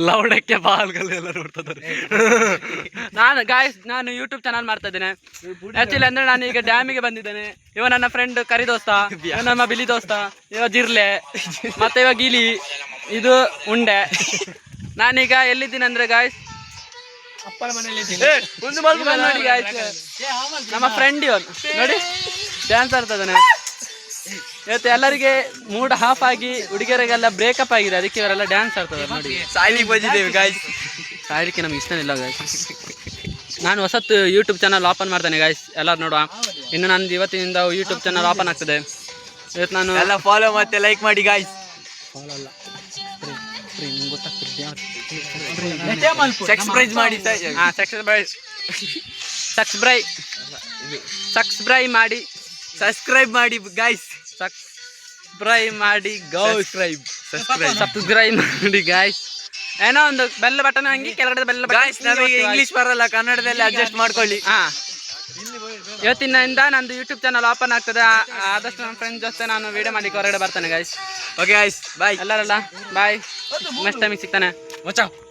ಲೌಡಕ್ಕೆ ಬಾಲ್ಗಳೆಲ್ಲ ನೋಡ್ತಿದ್ದಾರೆ. ನಾನು YouTube channel ಮಾಡ್ತಾ ಇದ್ದೇನೆ ಆಕ್ಚುಲಿ. ಅಂದ್ರೆ ನಾನು ಈಗ ಡ್ಯಾಮಿಗೆ ಬಂದಿದ್ದೇನೆ. ಇವ ನನ್ನ ಫ್ರೆಂಡ್ ಕರಿ ದೋಸ್ತ, ಇವ ನಮ್ಮ ಬಿಲಿ ದೋಸ್ತ, ಇವ ಜಿರ್ಲೆ, ಮತ್ತೆ ಇವಾಗ ಗಿಲಿ, ಇದು ಉಂಡೆ. ನಾನೀಗ ಎಲ್ಲಿದ್ದೀನಿ ಅಂದ್ರೆ ಗಾಯ್ಸ್ ಅಪ್ಪನ ಮನೆಯಲ್ಲಿ ನೋಡಿ ಗಾಯ್ಸ್, ನಮ್ಮ ಫ್ರೆಂಡ್ ಇವನು ನೋಡಿ ಡ್ಯಾನ್ಸ್ ಆಡ್ತಾ ಇದ್ದಾನೆ. ಇವತ್ತು ಎಲ್ಲರಿಗೆ ಮೂಡ್ ಹಾಫ್ ಆಗಿ ಹುಡುಗಿಯರಿಗೆಲ್ಲ ಬ್ರೇಕಪ್ ಆಗಿದೆ, ಅದಕ್ಕೆ ಇವರೆಲ್ಲ ಡ್ಯಾನ್ಸ್ ಆಡ್ತಾರೆ ನೋಡಿ. ಸಾಯ್ಲಿಕ್ಕೆ ಬಂದಿದ್ದೇವೆ ಗಾಯ್ಸ್. ಸಾಯ್ಲಿಕ್ಕೆ ನಮ್ಗೆ ಇಷ್ಟ ಇಲ್ಲ ಗಾಯ್ಸ್. ನಾನು ಹೊಸತ್ತು ಯೂಟ್ಯೂಬ್ ಚಾನಲ್ ಓಪನ್ ಮಾಡ್ತೇನೆ ಗಾಯ್ಸ್, ಎಲ್ಲರೂ ನೋಡುವ. ಇನ್ನು ನಂದು ಇವತ್ತಿನಿಂದ ಯೂಟ್ಯೂಬ್ ಚಾನಲ್ ಓಪನ್ ಆಗ್ತದೆ. ಇವತ್ತು ನಾನು ಎಲ್ಲ ಫಾಲೋ ಮತ್ತೆ ಲೈಕ್ ಮಾಡಿ ಗಾಯ್ಸ್. ಫಾಲೋ ಅಲ್ಲ, ಸಬ್ಸ್ಕ್ರೈಬ್ ಮಾಡಿ. ಸಬ್ಸ್ಕ್ರೈಬ್ ಮಾಡಿ ಸಬ್ಸ್ಕ್ರೈಬ್ ಮಾಡಿ ಗಾಯ್ಸ್. ಸಬ್ಸ್ಕ್ರೈಬ್ ಮಾಡಿ ಸಬ್ಸ್ಕ್ರೈಬ್ ಮಾಡಿ ಗಾಯ್ಸ್. ಏನೋ ಒಂದು ಬೆಲ್ಲ ಬಟನ್ ಹಂಗಿ ಕೆಳಗಡೆ ಬೆಲ್ಲ ಗಾಯ್ಸ್. ನಮಗೆ ಇಂಗ್ಲಿಷ್ ಬರಲ್ಲ, ಕನ್ನಡದಲ್ಲಿ ಅಡ್ಜಸ್ಟ್ ಮಾಡ್ಕೊಳ್ಳಿ. ಇವತ್ತಿನಿಂದ ನಂದು ಯೂಟ್ಯೂಬ್ ಚಾನಲ್ ಓಪನ್ ಆಗ್ತದೆ. ಆದಷ್ಟು ನನ್ನ ಫ್ರೆಂಡ್ ಜೊತೆ ನಾನು ವಿಡಿಯೋ ಮಾಡಿ ಹೊರಗಡೆ ಬರ್ತೇನೆ ಗಾಯ್ಸ್. ಓಕೆ ಗಾಯ್ಸ್, ಬಾಯ್ ಎಲ್ಲರಲ್ಲ ಬಾಯ್. ನೆಕ್ಸ್ಟ್ ಟೈಮಿಗೆ ಸಿಗ್ತಾನೆ.